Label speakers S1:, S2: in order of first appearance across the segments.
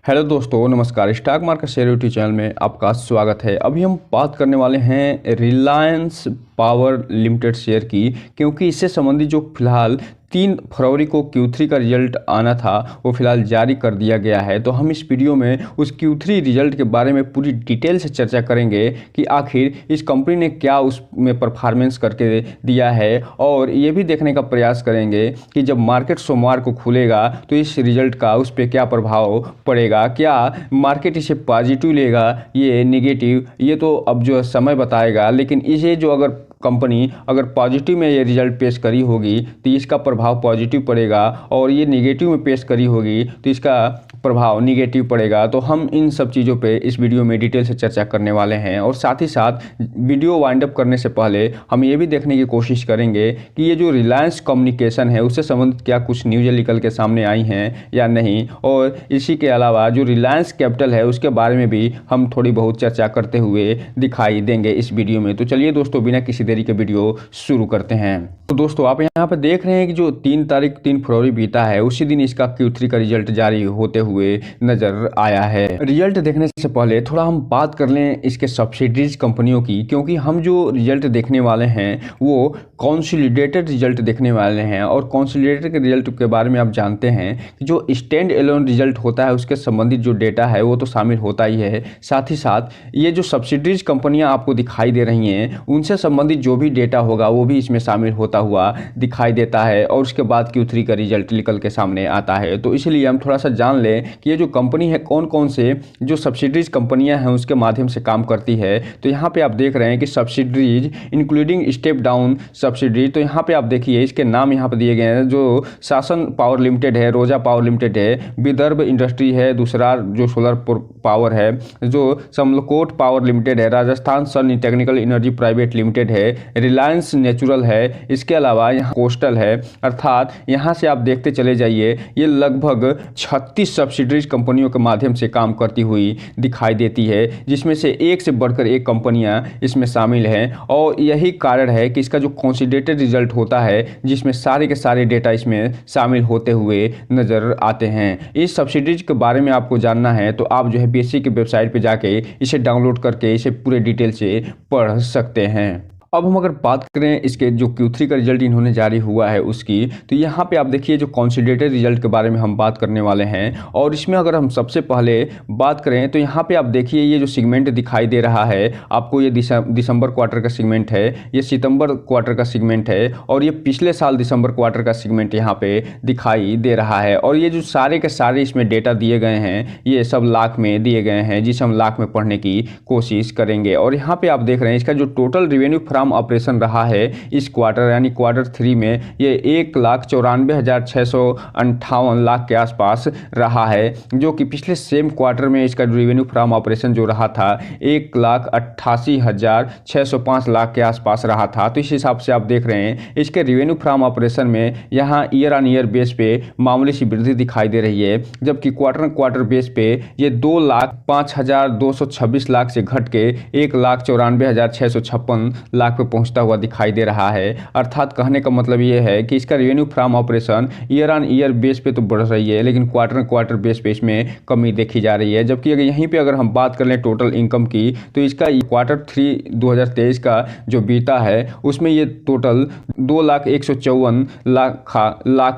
S1: Hello दोस्तों, नमस्कार। Stock market share YouTube channel में आपका स्वागत है। अभी हम बात करने वाले हैं रिलायंस पावर लिमिटेड शेयर की, क्योंकि इससे संबंधित जो फिलहाल 3 फरवरी को Q3 का रिजल्ट आना था वो फिलहाल जारी कर दिया गया है। तो हम इस वीडियो में उस Q3 रिजल्ट के बारे में पूरी डिटेल से चर्चा करेंगे कि आखिर इस कंपनी ने क्या उसमें परफॉर्मेंस करके दिया है, और ये भी देखने का प्रयास करेंगे कि जब मार्केट सोमवार को खुलेगा तो इस रिजल्ट का उस पर क्या प्रभाव पड़ेगा। क्या मार्केट इसे पॉजिटिव लेगा, ये नेगेटिव, ये तो अब जो समय बताएगा। लेकिन इसे जो अगर कंपनी अगर पॉजिटिव में ये रिजल्ट पेश करी होगी तो इसका प्रभाव पॉजिटिव पड़ेगा, और ये नेगेटिव में पेश करी होगी तो इसका प्रभाव नेगेटिव पड़ेगा। तो हम इन सब चीज़ों पे इस वीडियो में डिटेल से चर्चा करने वाले हैं, और साथ ही साथ वीडियो वाइंड अप करने से पहले हम ये भी देखने की कोशिश करेंगे कि ये जो रिलायंस कम्युनिकेशन है उससे संबंधित क्या कुछ न्यूज़ निकल के सामने आई हैं या नहीं, और इसी के अलावा जो रिलायंस कैपिटल है उसके बारे में भी हम थोड़ी बहुत चर्चा करते हुए दिखाई देंगे इस वीडियो में। तो चलिए दोस्तों, बिना किसी देरी के वीडियो शुरू करते हैं। तो दोस्तों, आप यहाँ पर देख रहे हैं कि जो 3 फरवरी बीता है उसी दिन इसका Q3 का रिजल्ट जारी होते हुए नजर आया है। रिजल्ट देखने से पहले थोड़ा हम बात कर लें इसके सब्सिडीज कंपनियों की, क्योंकि हम जो रिजल्ट देखने वाले हैं वो कंसोलिडेटेड रिजल्ट देखने वाले हैं, और कंसोलिडेटेड के रिजल्ट के बारे में आप जानते हैं कि जो स्टैंड एलोन रिजल्ट होता है उसके संबंधित जो डेटा है वो तो शामिल होता ही है। साथ ही साथ ये जो सब्सिडीज कंपनियां आपको दिखाई दे रही हैं उनसे संबंधित जो भी डेटा होगा वो भी इसमें शामिल होता हुआ दिखाई देता है, और उसके बाद Q3 का रिजल्ट निकल के सामने आता है। तो इसलिए हम थोड़ा सा जान लें कि ये जो कंपनी है कौन कौन से जो सब्सिडीज कंपनियां हैं उसके माध्यम से काम करती है। तो यहाँ पे आप देख रहे हैं कि subsidies including step down subsidy. तो यहाँ पे आप देखिए इसके नाम यहाँ पे दिए गए हैं, जो शासन पावर लिमिटेड है, रोजा पावर लिमिटेड है, विदर्भ इंडस्ट्री है, दूसरा जो सोलर पावर है, जो समलकोट पावर लिमिटेड है, राजस्थान सन टेक्निकल एनर्जी प्राइवेट लिमिटेड है, रिलायंस नेचुरल है, इसके अलावा यहाँ कोस्टल है। अर्थात यहाँ से आप देखते चले जाइए, ये लगभग 36 सब्सिडीज कंपनियों के माध्यम से काम करती हुई दिखाई देती है, जिसमें से एक से बढ़कर एक कंपनियां इसमें शामिल हैं। और यही कारण है कि इसका जो कंसोलिडेटेड रिजल्ट होता है जिसमें सारे के सारे डेटा इसमें शामिल होते हुए नजर आते हैं। इस सब्सिडीज के बारे में आपको जानना है तो आप जो है BSE की वेबसाइट पर जाके इसे डाउनलोड करके इसे पूरे डिटेल से पढ़ सकते हैं। अब हम अगर बात करें इसके जो Q3 का रिजल्ट इन्होंने जारी हुआ है उसकी, तो यहाँ पे आप देखिए जो कंसोलिडेटेड रिजल्ट के बारे में हम बात करने वाले हैं। और इसमें अगर हम सबसे पहले बात करें तो यहाँ पे आप देखिए ये जो सेगमेंट दिखाई दे रहा है आपको, ये दिसंबर क्वार्टर का सेगमेंट है, ये सितंबर क्वार्टर का सेगमेंट है, और ये पिछले साल दिसंबर क्वार्टर का सेगमेंट यहाँ पे दिखाई दे रहा है। और ये जो सारे के सारे इसमें डेटा दिए गए हैं ये सब लाख में दिए गए हैं, जिसे हम लाख में पढ़ने की कोशिश करेंगे। और यहाँ पे आप देख रहे हैं इसका जो टोटल रेवेन्यू फ्रॉम ऑपरेशन रहा है इस क्वार्टर यानी Q3 में, ये 1,94,658 लाख के आसपास रहा है, जो कि पिछले सेम क्वार्टर में इसका रेवेन्यू फ्रॉम ऑपरेशन जो रहा था 1,88,605 लाख के आसपास रहा था। तो इस हिसाब से आप देख रहे हैं इसके रेवेन्यू फ्रॉम ऑपरेशन में यहाँ ईयर ऑन ईयर बेस पे मामूली सी वृद्धि दिखाई दे रही है, जबकि क्वार्टर बेस पे ये 2,05,226 लाख से घट के 1,94,656 लाख पे पहुंचता हुआ दिखाई दे रहा है। अर्थात कहने का मतलब ये है कि इसका revenue from operation year on year base पे तो बढ़ रही है, लेकिन क्वार्टर बेस पे इसमें कमी देखी जा रही है। जबकि अगर यहीं पे अगर हम बात कर लें टोटल इनकम की, तो इसका Q3 2023 का जो बीता है उसमें ये टोटल 2,154 लाख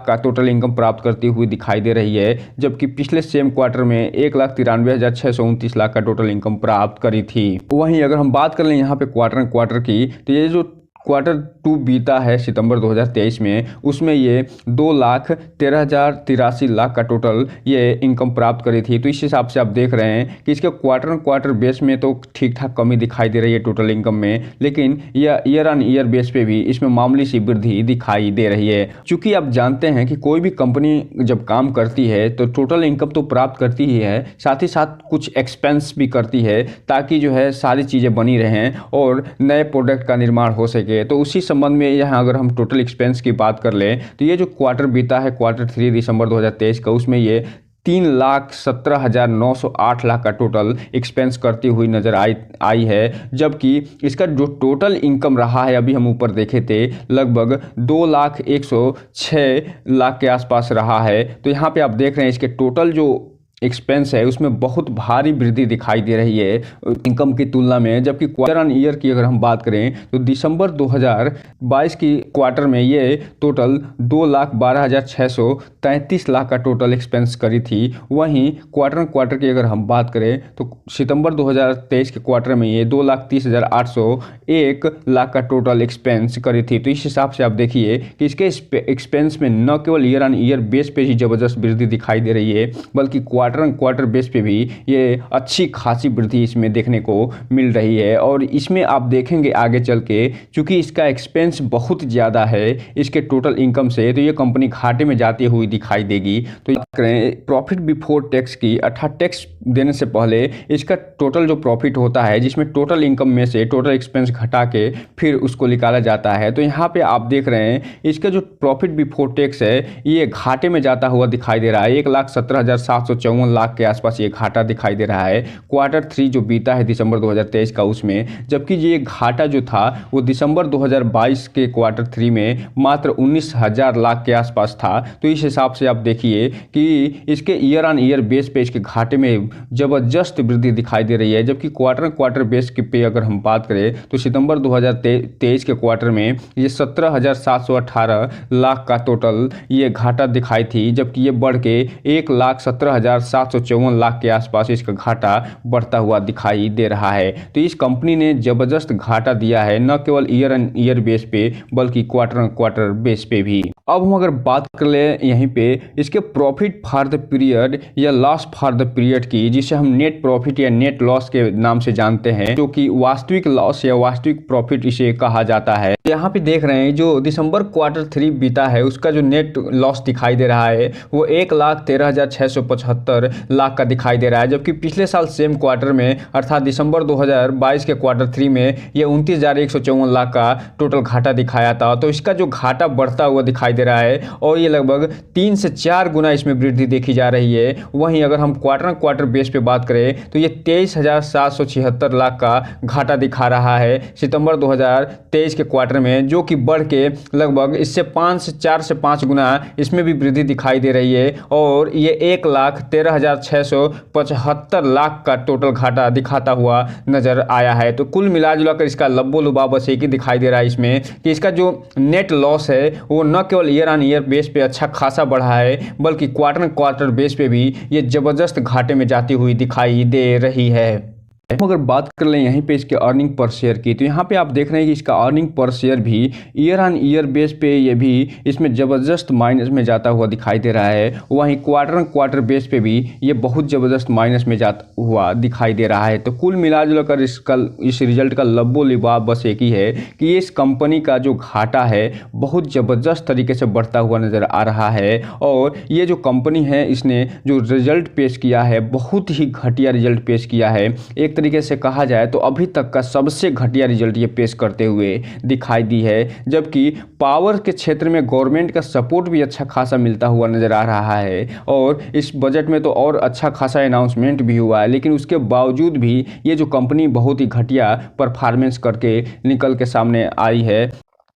S1: का टोटल इनकम प्राप्त करती हुई दिखाई दे रही है, जबकि पिछले सेम क्वार्टर में 1,93,629 लाख का टोटल इनकम प्राप्त करी थी। वहीं अगर हम बात कर लें यहाँ पे क्वार्टर की, तो ये जो Q2 बीता है सितंबर 2023 में, उसमें ये 2,13,083 लाख का टोटल ये इनकम प्राप्त करी थी। तो इस हिसाब से आप देख रहे हैं कि इसके क्वार्टर बेस में तो ठीक ठाक कमी दिखाई दे रही है टोटल इनकम में, लेकिन यह ईयर ऑन ईयर बेस पे भी इसमें मामूली सी वृद्धि दिखाई दे रही है। चूंकि आप जानते हैं कि कोई भी कंपनी जब काम करती है तो टोटल इनकम तो प्राप्त करती ही है, साथ ही साथ कुछ एक्सपेंस भी करती है, ताकि जो है सारी चीज़ें बनी रहें और नए प्रोडक्ट का निर्माण हो सके। तो उसी संबंध में यहाँ अगर हम टोटल एक्सपेंस की बात कर लें तो ये जो क्वार्टर बीता है Q3 दिसंबर 2023 का, उसमें ये 3,17,908 लाख का टोटल एक्सपेंस करती हुई नजर आई है, जबकि इसका जो टोटल इनकम रहा है अभी हम ऊपर देखे थे लगभग 2,01,06 लाख के आसपास रहा है। तो यहाँ पे आप देख रहे हैं इसके टोटल जो एक्सपेंस है उसमें बहुत भारी वृद्धि दिखाई दे रही है इनकम की तुलना में। जबकि क्वार्टर ऑन ईयर की अगर हम बात करें तो दिसंबर 2022 की क्वार्टर में ये टोटल 2,12,633 लाख का टोटल एक्सपेंस करी थी। वहीं क्वार्टर की अगर हम बात करें तो सितंबर 2023 के क्वार्टर में ये 2,30,801 लाख का टोटल एक्सपेंस करी थी। तो इस हिसाब से आप देखिए कि इसके एक्सपेंस में न केवल ईयर ऑन ईयर बेस पे ही ज़बरदस्त वृद्धि दिखाई दे रही है, बल्कि क्वार्टर बेस पे भी ये अच्छी खासी वृद्धि इसमें देखने को मिल रही है। और इसमें आप देखेंगे आगे चल के, चूँकि इसका एक्सपेंस बहुत ज़्यादा है इसके टोटल इनकम से, तो ये कंपनी घाटे में जाती हुई दिखाई देगी। तो बात करें प्रॉफिट बिफोर टैक्स की, अर्थात टैक्स देने से पहले इसका टोटल जो प्रॉफिट होता है, जिसमें टोटल इनकम में से टोटल एक्सपेंस घटा के फिर उसको निकाला जाता है। तो यहाँ पे आप देख रहे हैं इसका जो प्रॉफिट बिफोर टैक्स है ये घाटे में जाता हुआ दिखाई दे रहा है। 1,17,754 लाख के आसपास ये घाटा दिखाई दे रहा है Q3 जो बीता है दिसंबर 2023 का उसमें। जबकि ये घाटा जो था वो दिसंबर 2022 के Q3 में मात्र 19,000 लाख के आसपास था। तो इस हिसाब से आप देखिए कि इसके ईयर ऑन ईयर बेस पे इसके घाटे में ज़बरदस्त वृद्धि दिखाई दे रही है। जबकि क्वार्टर बेस के पे अगर हम बात करें तो सितंबर 2023 के क्वार्टर में ये 17,718 लाख का टोटल ये घाटा दिखाई थी, जबकि ये बढ़ के 1,17,754 लाख के आसपास इसका घाटा बढ़ता हुआ दिखाई दे रहा है। तो इस कंपनी ने ज़बरदस्त घाटा दिया है, न केवल ईयर ऑन ईयर बेस पे बल्कि क्वार्टर बेस पे भी। अब हम अगर बात कर ले यहीं पे इसके प्रॉफिट फॉर द पीरियड या लॉस फॉर द पीरियड की, जिसे हम नेट प्रॉफिट या नेट लॉस के नाम से जानते हैं, जो कि वास्तविक लॉस या वास्तविक प्रॉफिट इसे कहा जाता है। यहाँ पे देख रहे हैं जो दिसंबर Q3 बीता है उसका जो नेट लॉस दिखाई दे रहा है वो 1,13,675 लाख का दिखाई दे रहा है। जबकि पिछले साल सेम क्वार्टर में अर्थात दिसंबर 2022 के Q3 में ये 29,154 लाख का टोटल घाटा दिखाया था। तो इसका जो घाटा बढ़ता हुआ दिखाई दे रहा है और ये लगभग 3 से 4 गुना इसमें वृद्धि देखी जा रही है। वहीं अगर हम क्वार्टर बेस पे बात करें तो ये 23,776 लाख का घाटा दिखा रहा है सितंबर 2023 के क्वार्टर में, जो कि बढ़ के लगभग इससे 4 से 5 गुना इसमें भी वृद्धि दिखाई दे रही है। और ये 1,13,675 लाख का टोटल घाटा दिखाता हुआ नजर आया है। तो कुल मिला जुला कर इसका लब्बो लुबा बस एक ही दिखाई दे रहा है इसमें कि इसका जो नेट लॉस है वो न केवल ईयर ऑन ईयर बेस पे अच्छा खासा बढ़ा है, बल्कि क्वार्टर बेस पे भी ये जबरदस्त घाटे में जाती हुई दिखाई दे रही है। हम अगर बात कर लें यहीं पे इसके अर्निंग पर शेयर की, तो यहाँ पे आप देख रहे हैं कि इसका अर्निंग पर शेयर भी ईयर ऑन ईयर बेस पे ये भी इसमें ज़बरदस्त माइनस में जाता हुआ दिखाई दे रहा है। वहीं क्वार्टर बेस पे भी ये बहुत ज़बरदस्त माइनस में जाता हुआ दिखाई दे रहा है। तो कुल मिला जुलाकर इस रिजल्ट का लब्बो लिबाब बस एक ही है कि इस कंपनी का जो घाटा है बहुत ज़बरदस्त तरीके से बढ़ता हुआ नज़र आ रहा है। और ये जो कंपनी है इसने जो रिजल्ट पेश किया है बहुत ही घटिया रिजल्ट पेश किया है। एक तरीके से कहा जाए तो अभी तक का सबसे घटिया रिजल्ट ये पेश करते हुए दिखाई दी है। जबकि पावर के क्षेत्र में गवर्नमेंट का सपोर्ट भी अच्छा खासा मिलता हुआ नज़र आ रहा है और इस बजट में तो और अच्छा खासा अनाउंसमेंट भी हुआ है, लेकिन उसके बावजूद भी ये जो कंपनी बहुत ही घटिया परफॉर्मेंस करके निकल के सामने आई है।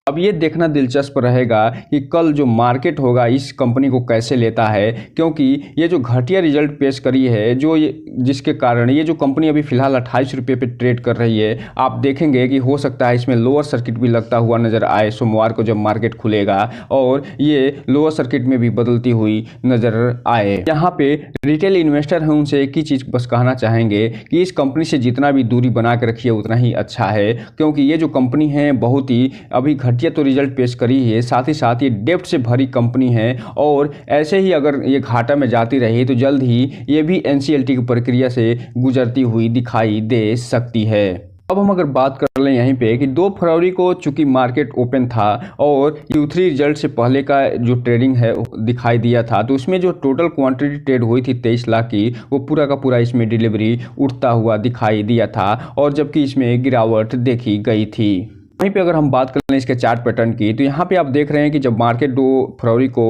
S1: अब ये देखना दिलचस्प रहेगा कि कल जो मार्केट होगा इस कंपनी को कैसे लेता है, क्योंकि ये जो घटिया रिजल्ट पेश करी है जिसके कारण ये जो कंपनी अभी फिलहाल 28 रुपये पे ट्रेड कर रही है, आप देखेंगे कि हो सकता है इसमें लोअर सर्किट भी लगता हुआ नज़र आए सोमवार को जब मार्केट खुलेगा और ये लोअर सर्किट में भी बदलती हुई नज़र आए। यहाँ पे रिटेल इन्वेस्टर हैं उनसे एक ही चीज़ बस कहना चाहेंगे कि इस कंपनी से जितना भी दूरी बना के रखिए उतना ही अच्छा है, क्योंकि ये जो कंपनी है बहुत ही अभी घटिया तो रिजल्ट पेश करी है, साथ ही साथ ये डेब्ट से भरी कंपनी है और ऐसे ही अगर ये घाटा में जाती रही तो जल्द ही ये भी एनसीएलटी की प्रक्रिया से गुजरती हुई दिखाई दे सकती है। अब हम अगर बात कर लें यहीं पे कि 2 फरवरी को चूंकि मार्केट ओपन था और Q3 रिजल्ट से पहले का जो ट्रेडिंग है दिखाई दिया था, तो उसमें जो टोटल क्वांटिटी ट्रेड हुई थी 23 लाख की, वो पूरा का पूरा इसमें डिलीवरी उठता हुआ दिखाई दिया था और जबकि इसमें गिरावट देखी गई थी। वहीं पे अगर हम बात कर लें इसके चार्ट पैटर्न की, तो यहाँ पे आप देख रहे हैं कि जब मार्केट 2 फरवरी को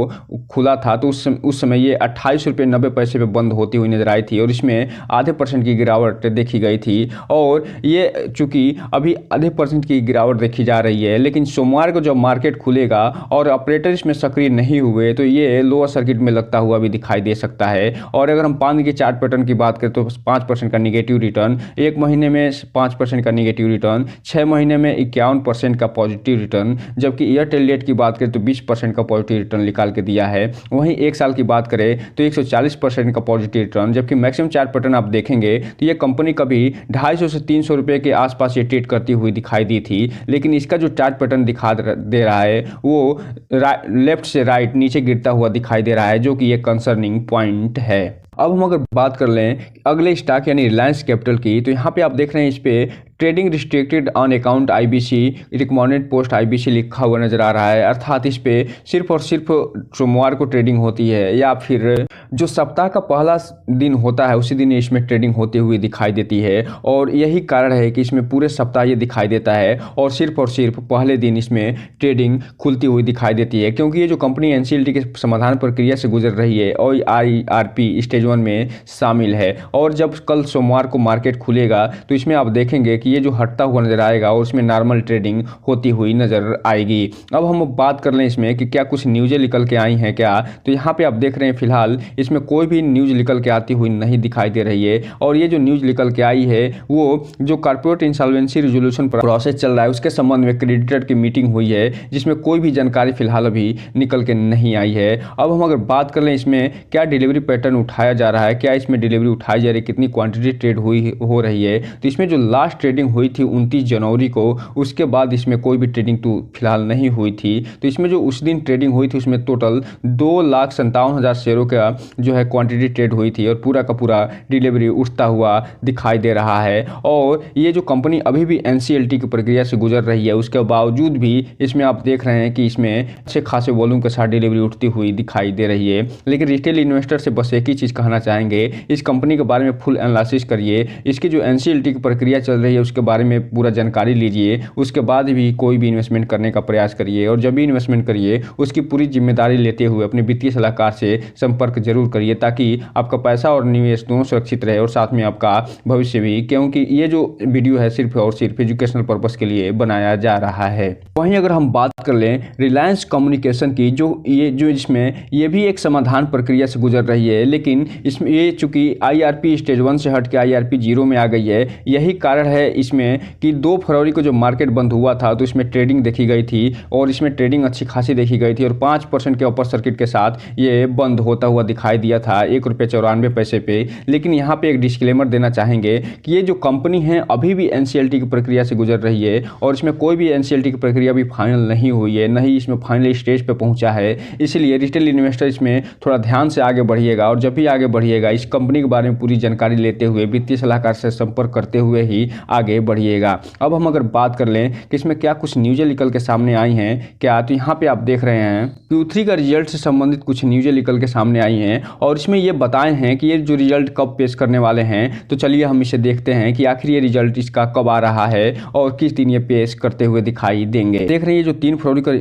S1: खुला था तो उस समय ये 28 रुपये 90 पैसे पे बंद होती हुई नजर आई थी और इसमें आधे % की गिरावट देखी गई थी। और ये चूंकि अभी आधे % की गिरावट देखी जा रही है, लेकिन सोमवार को जब मार्केट खुलेगा और ऑपरेटर इसमें सक्रिय नहीं हुए तो ये लोअर सर्किट में लगता हुआ भी दिखाई दे सकता है। और अगर हम 5 दिन के चार्ट पैटर्न की बात करें तो 5% का निगेटिव रिटर्न, 1 महीने में 5% का निगेटिव रिटर्न, 6 महीने में 51% का पॉजिटिव रिटर्न, जबकि एयरटेल डेट की बात करें तो 20% का पॉजिटिव रिटर्न निकाल के दिया है। वहीं 1 साल की बात करें तो 140% का पॉजिटिव रिटर्न, जबकि मैक्सिमम चार्ट पैटर्न आप देखेंगे तो ये कंपनी कभी 250 से 300 रुपये के आसपास ये ट्रेड करती हुई दिखाई दी थी, लेकिन इसका जो चार्ट पैटर्न दिखा दे रहा है वो लेफ्ट से राइट नीचे गिरता हुआ दिखाई दे रहा है, जो कि एक कंसर्निंग पॉइंट है। अब हम अगर बात कर लें अगले स्टॉक यानी रिलायंस कैपिटल की, तो यहाँ पे आप देख रहे हैं इस पे trading restricted on account IBC recommended post IBC लिखा हुआ नजर आ रहा है, अर्थात इस पे सिर्फ और सिर्फ सोमवार को ट्रेडिंग होती है या फिर जो सप्ताह का पहला दिन होता है उसी दिन इसमें ट्रेडिंग होती हुई दिखाई देती है। और यही कारण है कि इसमें पूरे सप्ताह ये दिखाई देता है और सिर्फ पहले दिन इसमें ट्रेडिंग खुलती हुई दिखाई देती है, क्योंकि ये जो कंपनी NCLT के समाधान प्रक्रिया से गुजर रही है और IRP स्टेज 1 में शामिल है। और जब कल सोमवार को मार्केट खुलेगा तो इसमें आप देखेंगे कि ये जो हटता हुआ नजर आएगा और इसमें नॉर्मल ट्रेडिंग होती हुई नजर आएगी। अब हम बात कर लें इसमें कि क्या कुछ न्यूज़ें निकल के आई हैं क्या, तो यहाँ पे आप देख रहे हैं फिलहाल इसमें कोई भी न्यूज़ निकल के आती हुई नहीं दिखाई दे रही है। और ये जो न्यूज़ निकल के आई है वो जो कॉर्पोरेट इंसॉल्वेंसी रिजोल्यूशन प्रोसेस चल रहा है उसके संबंध में क्रेडिटर की मीटिंग हुई है, जिसमें कोई भी जानकारी फिलहाल अभी निकल के नहीं आई है। अब हम अगर बात कर लें इसमें क्या डिलीवरी पैटर्न उठाया जा रहा है, क्या इसमें डिलीवरी उठाई जा रही है, कितनी क्वांटिटी ट्रेड हो रही है, तो इसमें जो लास्ट ट्रेडिंग हुई थी 29 जनवरी को, उसके बाद इसमें कोई भी ट्रेडिंग तो फिलहाल नहीं हुई थी। तो इसमें जो उस दिन ट्रेडिंग हुई थी उसमें टोटल 2,57,000 शेयरों का जो है क्वांटिटी ट्रेड हुई थी और पूरा का पूरा डिलीवरी उठता हुआ दिखाई दे रहा है। और ये जो कंपनी अभी भी NCLT की प्रक्रिया से गुजर रही है उसके बावजूद भी इसमें आप देख रहे हैं कि इसमें अच्छे खासे वॉल्यूम के साथ डिलीवरी उठती हुई दिखाई दे रही है। लेकिन रिटेल इन्वेस्टर से बस एक ही चीज़ कहना चाहेंगे, इस कंपनी के बारे में फुल एनालिसिस करिए, इसकी जो NCLT की प्रक्रिया चल रही है उसके बारे में पूरा जानकारी लीजिए, उसके बाद भी कोई भी इन्वेस्टमेंट करने का प्रयास करिए। और जब भी इन्वेस्टमेंट करिए उसकी पूरी जिम्मेदारी लेते हुए अपने वित्तीय सलाहकार से संपर्क जरूर करिए, ताकि आपका पैसा और निवेश दोनों सुरक्षित रहे और साथ में आपका भविष्य भी, क्योंकि ये जो वीडियो है सिर्फ और सिर्फ एजुकेशनल पर्पस के लिए बनाया जा रहा है। वहीं अगर हम बात कर लें रिलायंस कम्युनिकेशन की, जो इसमें ये भी एक समाधान प्रक्रिया से गुजर रही है, लेकिन इसमें ये चूंकि IRP स्टेज 1 से हट के IRP 0 में आ गई है, यही कारण है इसमें कि 2 फरवरी को जब मार्केट बंद हुआ था तो इसमें ट्रेडिंग देखी गई थी और इसमें ट्रेडिंग अच्छी खासी देखी गई थी और 5% के अपर सर्किट के साथ ये बंद होता हुआ दिखाई दिया था ₹1.94 पे। लेकिन यहाँ पे एक डिस्क्लेमर देना चाहेंगे कि ये जो कंपनी है अभी भी NCLT की प्रक्रिया से गुजर रही है और इसमें कोई भी NCLT की प्रक्रिया भी फाइनल नहीं हुई है, नहीं इसमें फाइनल स्टेज पे पहुंचा है। इसलिए रिटेल इन्वेस्टर इसमें थोड़ा ध्यान से आगे बढ़िएगा और जब भी आगे बढ़िएगा इस कंपनी के बारे में पूरी जानकारी लेते हुए वित्तीय सलाहकार से संपर्क करते हुए ही आगे बढ़िएगा। अब हम अगर बात कर लें कि इसमें क्या कुछ न्यूज़ें निकल के सामने आई हैं क्या, तो यहाँ पे आप देख रहे हैं Q3 का रिजल्ट से संबंधित कुछ न्यूज़ें निकल के सामने आई हैं और इसमें ये बताए हैं कि ये जो रिजल्ट कब पेश करने वाले हैं। तो चलिए हम इसे देखते हैं कि आखिर ये रिजल्ट इसका कब आ रहा है और किस दिन ये पेश करते हुए दिखाई देंगे। देख रहे हैं ये जो 3 फरवरी का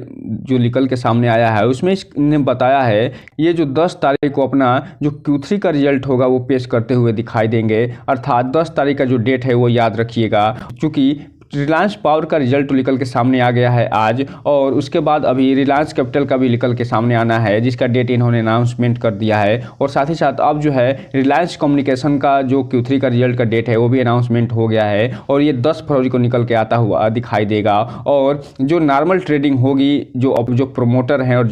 S1: जो निकल के सामने आया है उसमें इसने बताया है ये जो 10 तारीख को अपना जो Q3 का रिजल्ट होगा वो पेश करते हुए दिखाई देंगे, अर्थात 10 तारीख का जो डेट है वो याद रखिएगा। चूँकि रिलायंस पावर का रिजल्ट तो निकल के सामने आ गया है आज और उसके बाद अभी रिलायंस कैपिटल का भी निकल के सामने आना है, जिसका डेट इन्होंने अनाउंसमेंट कर दिया है। और साथ ही साथ अब जो है रिलायंस कम्युनिकेशन का जो Q3 का रिजल्ट का डेट है वो भी अनाउंसमेंट हो गया है और ये 10 फरवरी को निकल के आता हुआ दिखाई देगा। और जो नॉर्मल ट्रेडिंग होगी जो प्रोमोटर हैं और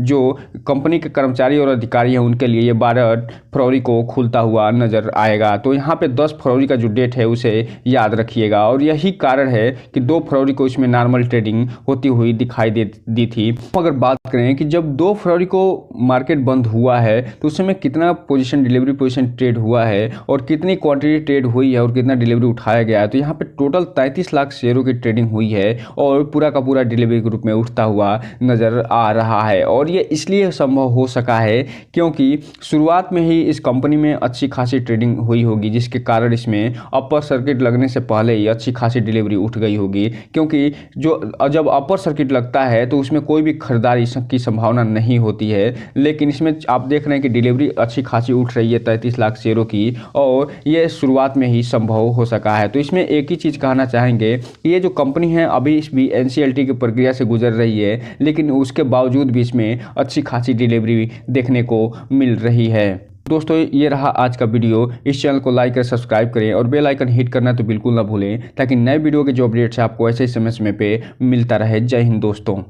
S1: जो कंपनी के कर्मचारी और अधिकारी हैं उनके लिए ये 12 फरवरी को खुलता हुआ नजर आएगा। तो यहाँ पे 10 फरवरी का जो डेट है उसे याद रखिएगा और यही है कि 2 फरवरी को इसमें नॉर्मल ट्रेडिंग होती हुई दिखाई दी थी। अगर बात करें कि जब 2 फरवरी को मार्केट बंद हुआ है तो उस समय कितना डिलीवरी पोजीशन ट्रेड हुआ है और कितनी क्वांटिटी ट्रेड हुई है और कितना डिलीवरी उठाया गया है, तो यहाँ पे टोटल 33 लाख शेयरों की ट्रेडिंग हुई है और पूरा का पूरा डिलीवरी के रूप में उठता हुआ नजर आ रहा है। और ये इसलिए संभव हो सका है क्योंकि शुरुआत में ही इस कंपनी में अच्छी खासी ट्रेडिंग हुई होगी, जिसके कारण इसमें अपर सर्किट लगने से पहले ही अच्छी खासी डिलीवरी डिलीवरी उठ गई होगी, क्योंकि जो जब अपर सर्किट लगता है तो उसमें कोई भी खरीदारी की संभावना नहीं होती है। लेकिन इसमें आप देख रहे हैं कि डिलीवरी अच्छी खासी उठ रही है 33 लाख शेयरों की, और ये शुरुआत में ही संभव हो सका है। तो इसमें एक ही चीज़ कहना चाहेंगे कि ये जो कंपनी है अभी इस भी NCLT की प्रक्रिया से गुजर रही है, लेकिन उसके बावजूद भी इसमें अच्छी खासी डिलीवरी देखने को मिल रही है। दोस्तों ये रहा आज का वीडियो। इस चैनल को लाइक करें, सब्सक्राइब करें और बेल आइकन हिट करना तो बिल्कुल ना भूलें, ताकि नए वीडियो के जो अपडेट्स है आपको ऐसे ही समय समय पे मिलता रहे। जय हिंद दोस्तों।